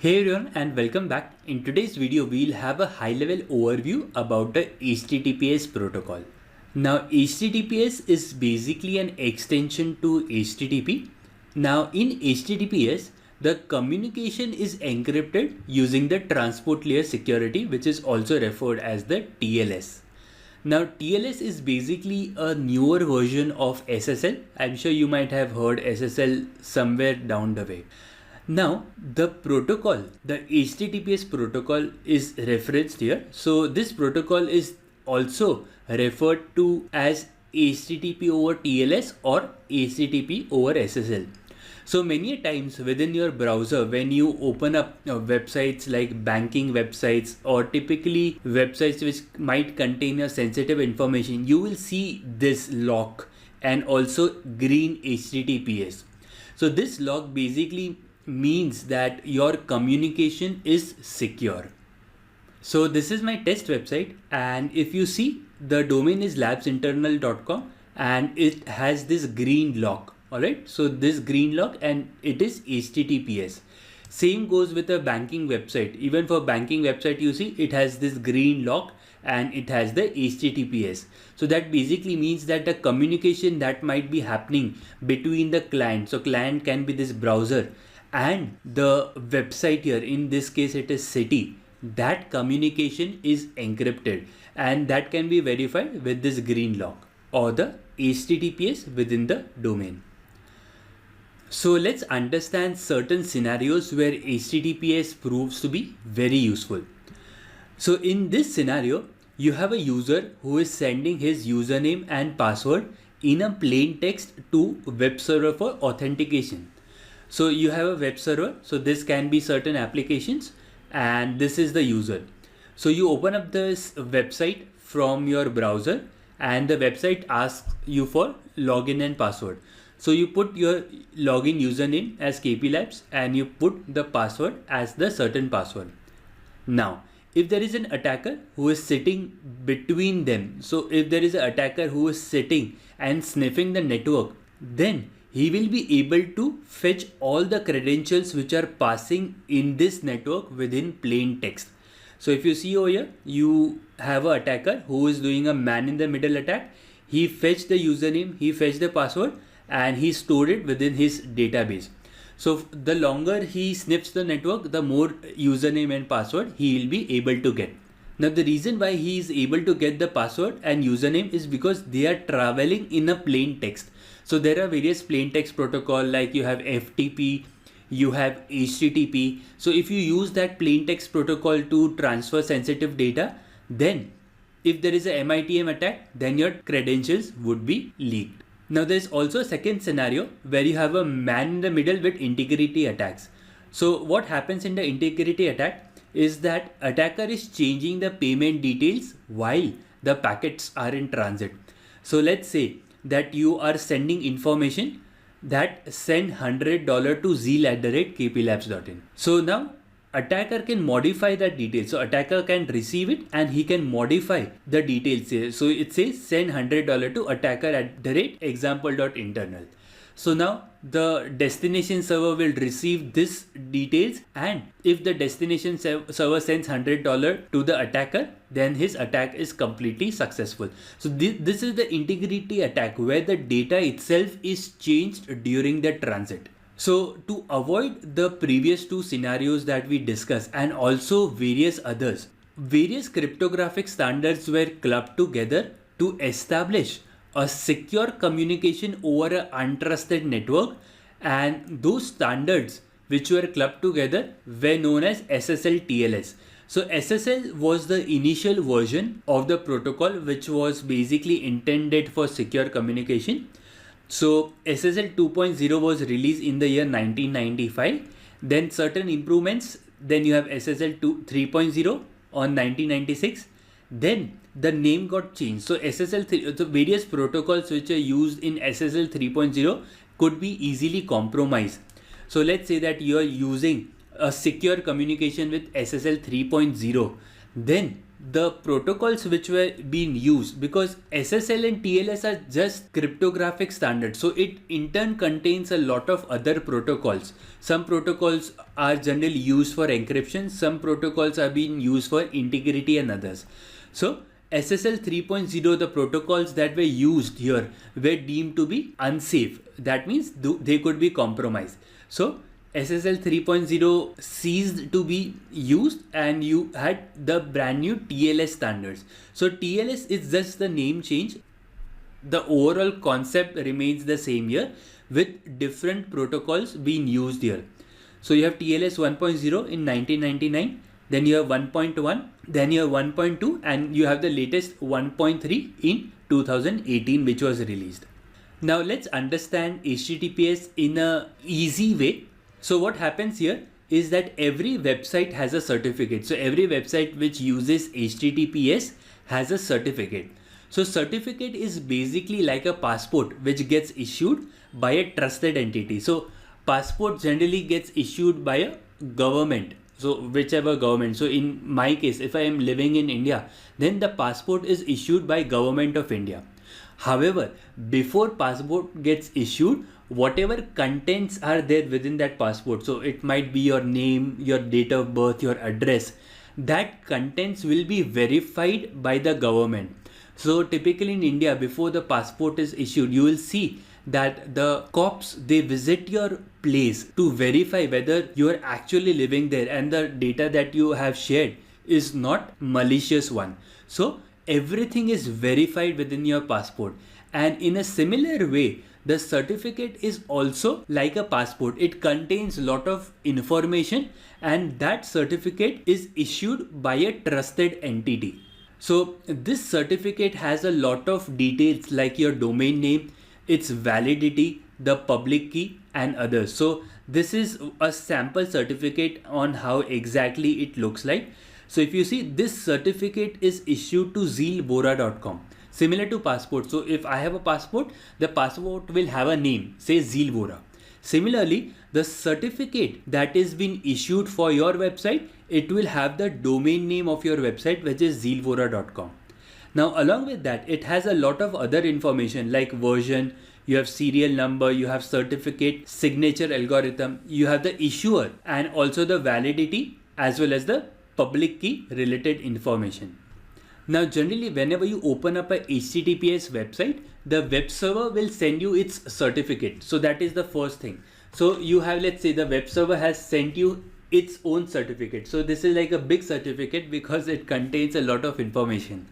Hey everyone and welcome back. In today's video, we'll have a high-level overview about the HTTPS protocol. Now, HTTPS is basically an extension to HTTP. Now, in HTTPS, the communication is encrypted using the transport layer security, which is also referred as the TLS. Now, TLS is basically a newer version of SSL. I'm sure you might have heard SSL somewhere down the way. Now, the protocol, the HTTPS protocol is referenced here. So this protocol is also referred to as HTTP over TLS or HTTP over SSL. So many times within your browser, when you open up websites like banking websites or typically websites which might contain your sensitive information, you will see this lock and also green HTTPS. So this lock basically means that your communication is secure. So this is my test website, and if you see, the domain is labsinternal.com and it has this green lock. Alright, so this green lock and it is HTTPS. Same goes with a banking website. Even for banking website, you see it has this green lock and it has the HTTPS. So that basically means that the communication that might be happening between the client. So client can be this browser and the website here, in this case it is city, that communication is encrypted and that can be verified with this green lock or the HTTPS within the domain. So let's understand certain scenarios where HTTPS proves to be very useful. So in this scenario, you have a user who is sending his username and password in a plain text to web server for authentication. So you have a web server, so this can be certain applications and this is the user. So you open up this website from your browser and the website asks you for login and password. So you put your login username as KP Labs and you put the password as the certain password. Now, if there is an attacker who is sitting between them, so if there is an attacker who is sitting and sniffing the network, then he will be able to fetch all the credentials which are passing in this network within plain text. So if you see over here, you have an attacker who is doing a man in the middle attack. He fetched the username, he fetched the password and he stored it within his database. So the longer he sniffs the network, the more username and password he will be able to get. Now the reason why he is able to get the password and username is because they are traveling in a plain text. So there are various plain text protocol, like you have FTP, you have HTTP. So if you use that plain text protocol to transfer sensitive data, then if there is a MITM attack, then your credentials would be leaked. Now there's also a second scenario where you have a man in the middle with integrity attacks. So what happens in the integrity attack is that attacker is changing the payment details while the packets are in transit. So let's say that you are sending information that send $100 to zeal@kplabs.in. So now attacker can modify that detail. So attacker can receive it and he can modify the details here. So it says send $100 to attacker@example.internal. So now the destination server will receive this details, and if the destination server sends $100 to the attacker, then his attack is completely successful. So this is the integrity attack where the data itself is changed during the transit. So to avoid the previous two scenarios that we discussed and also various others, various cryptographic standards were clubbed together to establish a secure communication over an untrusted network, and those standards which were clubbed together were known as SSLTLS. So SSL was the initial version of the protocol which was basically intended for secure communication. So SSL 2.0 was released in the year 1995. Then certain improvements, then you have SSL 3.0 on 1996. Then the name got changed. So the various protocols which are used in SSL 3.0 could be easily compromised. So let's say that you are using a secure communication with SSL 3.0. Then the protocols which were being used, because SSL and TLS are just cryptographic standards, so it in turn contains a lot of other protocols. Some protocols are generally used for encryption, some protocols are being used for integrity and others. So SSL 3.0, the protocols that were used here were deemed to be unsafe. That means they could be compromised. So SSL 3.0 ceased to be used and you had the brand new TLS standards. So TLS is just the name change. The overall concept remains the same here with different protocols being used here. So you have TLS 1.0 in 1999, then you have 1.1, then you have 1.2, and you have the latest 1.3 in 2018 which was released. Now let's understand HTTPS in a easy way. So what happens here is that every website has a certificate. So every website which uses HTTPS has a certificate. So certificate is basically like a passport which gets issued by a trusted entity. So passport generally gets issued by a government. So whichever government. So in my case, if I am living in India, then the passport is issued by Government of India. However, before passport gets issued, whatever contents are there within that passport, so it might be your name, your date of birth, your address, that contents will be verified by the government. So typically in India, before the passport is issued, you will see that the cops, they visit your place to verify whether you are actually living there and the data that you have shared is not malicious one. So everything is verified within your passport, and in a similar way the certificate is also like a passport. It contains a lot of information and that certificate is issued by a trusted entity. So this certificate has a lot of details like your domain name, its validity, the public key and others. So this is a sample certificate on how exactly it looks like. So if you see, this certificate is issued to zealbora.com, similar to passport. So if I have a passport, the passport will have a name, say Zealbora. Similarly, the certificate that is being issued for your website, it will have the domain name of your website, which is zealbora.com. Now along with that, it has a lot of other information like version, you have serial number, you have certificate, signature algorithm, you have the issuer and also the validity as well as the public key related information. Now generally whenever you open up a HTTPS website, the web server will send you its certificate. So that is the first thing. So you have, let's say the web server has sent you its own certificate. So this is like a big certificate because it contains a lot of information.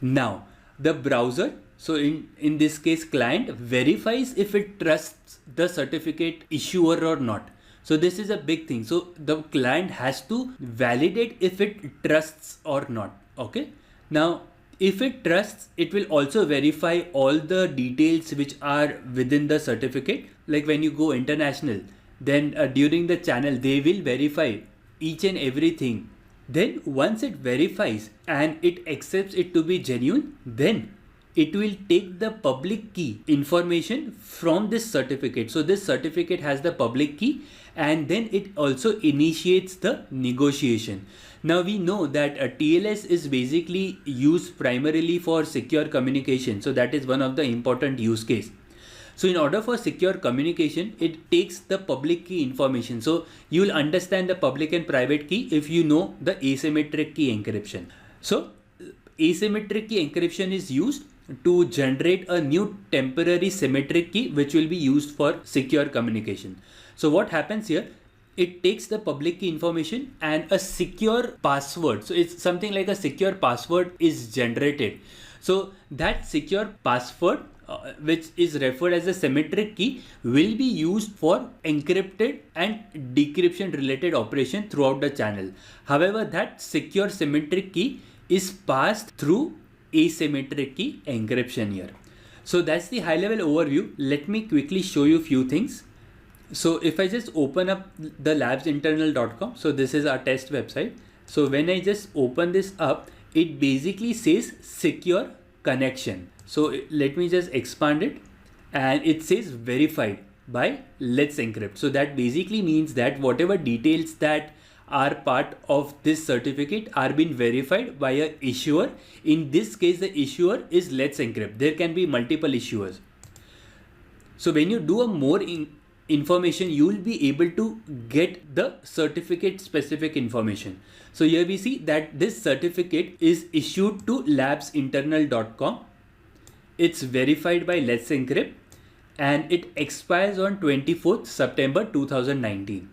Now the browser, so in this case client, verifies if it trusts the certificate issuer or not. So this is a big thing. So the client has to validate if it trusts or not. Okay. Now, if it trusts, it will also verify all the details which are within the certificate. Like when you go international, then during the channel, they will verify each and everything. Then once it verifies and it accepts it to be genuine, then it will take the public key information from this certificate. So this certificate has the public key and then it also initiates the negotiation. Now we know that a TLS is basically used primarily for secure communication. So that is one of the important use case. So in order for secure communication, it takes the public key information. So you will understand the public and private key if you know the asymmetric key encryption. So asymmetric key encryption is used to generate a new temporary symmetric key which will be used for secure communication. So what happens here? It takes the public key information and a secure password. So it's something like a secure password is generated. So that secure password which is referred as a symmetric key will be used for encrypted and decryption related operation throughout the channel. However, that secure symmetric key is passed through asymmetric key encryption here. So that's the high level overview. Let me quickly show you a few things. So if I just open up the labsinternal.com, so this is our test website. So when I just open this up, it basically says secure connection. So let me just expand it and it says verified by Let's Encrypt. So that basically means that whatever details that are part of this certificate are being verified by a issuer. In this case, the issuer is Let's Encrypt. There can be multiple issuers. So when you do a more information, you will be able to get the certificate specific information. So here we see that this certificate is issued to labsinternal.com. It's verified by Let's Encrypt and it expires on 24th September 2019.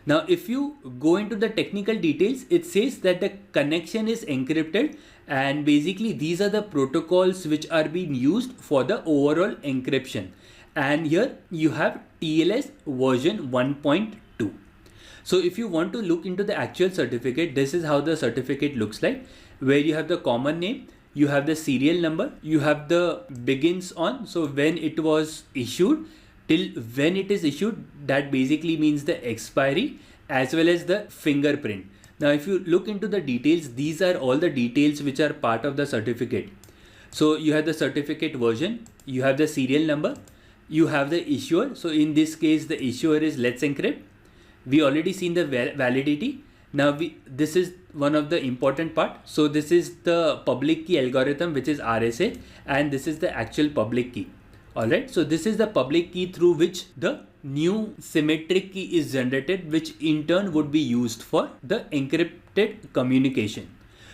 Now, if you go into the technical details, it says that the connection is encrypted and basically these are the protocols which are being used for the overall encryption. And here you have TLS version 1.2. So if you want to look into the actual certificate, this is how the certificate looks like, where you have the common name, you have the serial number, you have the begins on, so when it was issued till when it is issued, that basically means the expiry, as well as the fingerprint. Now if you look into the details, these are all the details which are part of the certificate. So you have the certificate version, you have the serial number, you have the issuer. So in this case, the issuer is Let's Encrypt. We already seen the validity. Now this is one of the important part. So this is the public key algorithm, which is RSA, and this is the actual public key. Alright, so this is the public key through which the new symmetric key is generated, which in turn would be used for the encrypted communication.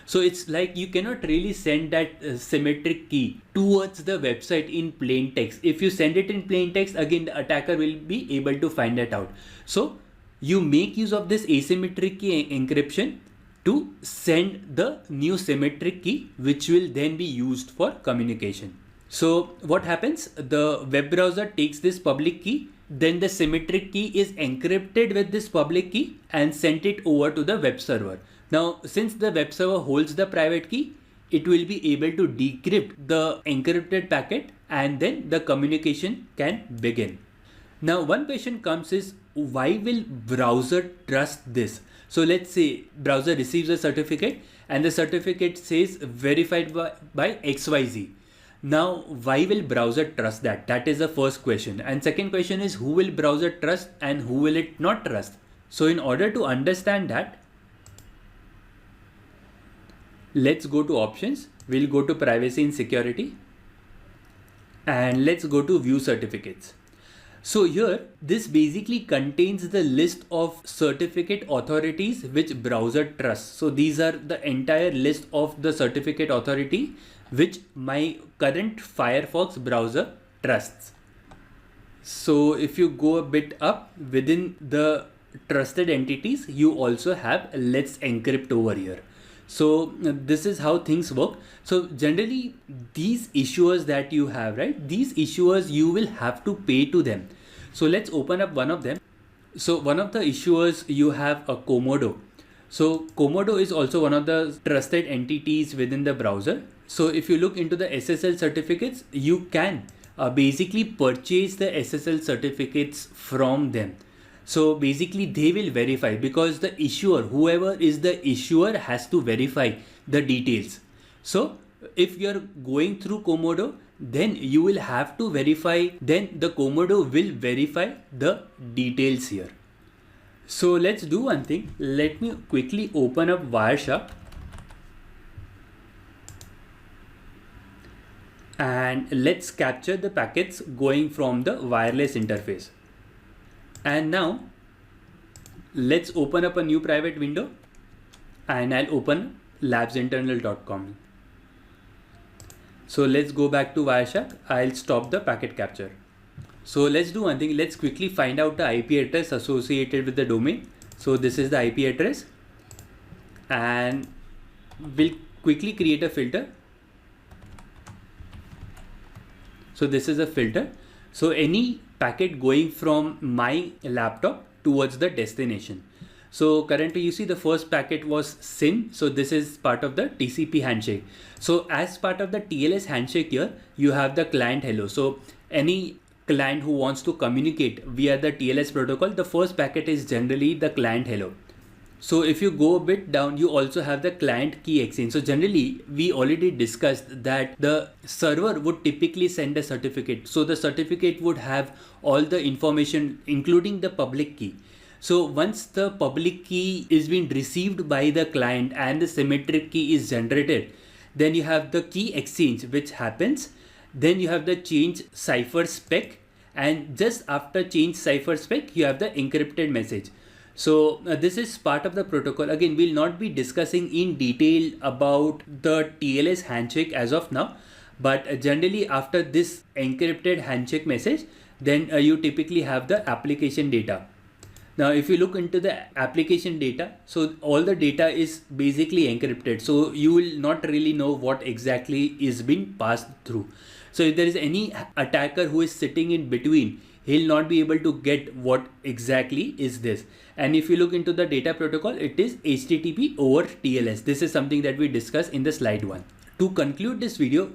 So it's like you cannot really send that symmetric key towards the website in plain text. If you send it in plain text, again the attacker will be able to find that out. So you make use of this asymmetric key encryption to send the new symmetric key, which will then be used for communication. So what happens? The web browser takes this public key, then the symmetric key is encrypted with this public key and sent it over to the web server. Now, since the web server holds the private key, it will be able to decrypt the encrypted packet and then the communication can begin. Now, one question comes is, why will browser trust this? So let's say browser receives a certificate and the certificate says verified by XYZ. Now, why will browser trust that? That is the first question. And second question is, who will browser trust and who will it not trust? So in order to understand that, let's go to options. We'll go to privacy and security and let's go to view certificates. So here, this basically contains the list of certificate authorities which browser trusts. So these are the entire list of the certificate authority which my current Firefox browser trusts. So if you go a bit up within the trusted entities, you also have Let's Encrypt over here. So this is how things work. So generally these issuers that you have, right? These issuers you will have to pay to them. So let's open up one of them. So one of the issuers you have a Komodo. So Komodo is also one of the trusted entities within the browser. So if you look into the SSL certificates, you can basically purchase the SSL certificates from them. So basically they will verify, because the issuer, whoever is the issuer, has to verify the details. So if you're going through Komodo, then you will have to verify, then the Komodo will verify the details here. So let's do one thing. Let me quickly open up Wireshark and let's capture the packets going from the wireless interface. And now let's open up a new private window and I'll open labsinternal.com. So let's go back to Wireshark. I'll stop the packet capture. So let's do one thing. Let's quickly find out the IP address associated with the domain. So this is the IP address and we'll quickly create a filter. So this is a filter. So any packet going from my laptop towards the destination. So currently you see the first packet was SYN. So this is part of the TCP handshake. So as part of the TLS handshake here, you have the client hello. So any client who wants to communicate via the TLS protocol, the first packet is generally the client hello. So if you go a bit down, you also have the client key exchange. So generally we already discussed that the server would typically send a certificate. So the certificate would have all the information, including the public key. So once the public key is being received by the client and the symmetric key is generated, then you have the key exchange which happens. Then you have the change cipher spec, and just after change cipher spec you have the encrypted message. So this is part of the protocol. Again, we'll not be discussing in detail about the TLS handshake as of now, but generally after this encrypted handshake message, then you typically have the application data. Now, if you look into the application data, so all the data is basically encrypted. So you will not really know what exactly is being passed through. So if there is any attacker who is sitting in between, he'll not be able to get what exactly is this. And if you look into the data protocol, it is HTTP over TLS. This is something that we discussed in the slide 1. To conclude this video,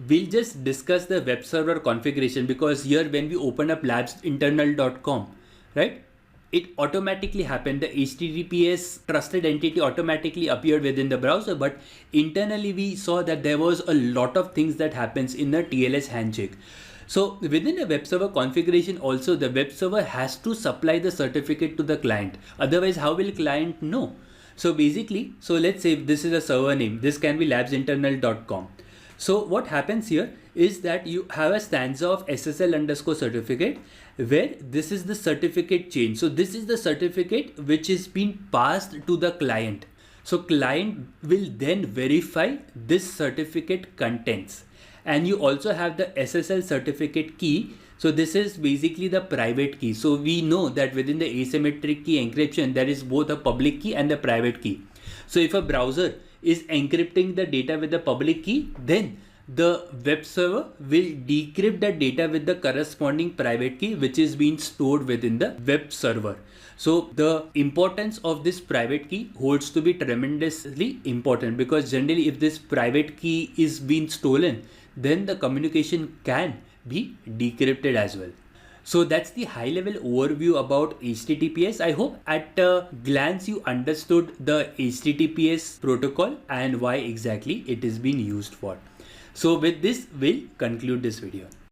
we'll just discuss the web server configuration, because here when we open up labsinternal.com, right, it automatically happened. The HTTPS trusted entity automatically appeared within the browser, but internally we saw that there was a lot of things that happens in the TLS handshake. So within the web server configuration also, the web server has to supply the certificate to the client. Otherwise, how will client know? So basically, so let's say this is a server name. This can be labsinternal.com. So what happens here is that you have a stanza of SSL underscore certificate where this is the certificate chain. So this is the certificate which is being passed to the client. So client will then verify this certificate contents. And you also have the SSL certificate key. So this is basically the private key. So we know that within the asymmetric key encryption, there is both a public key and the private key. So if a browser is encrypting the data with the public key, then the web server will decrypt the data with the corresponding private key which is being stored within the web server. So the importance of this private key holds to be tremendously important, because generally if this private key is being stolen, then the communication can be decrypted as well. So that's the high level overview about HTTPS. I hope at a glance you understood the HTTPS protocol and why exactly it is being used for. So with this, we'll conclude this video.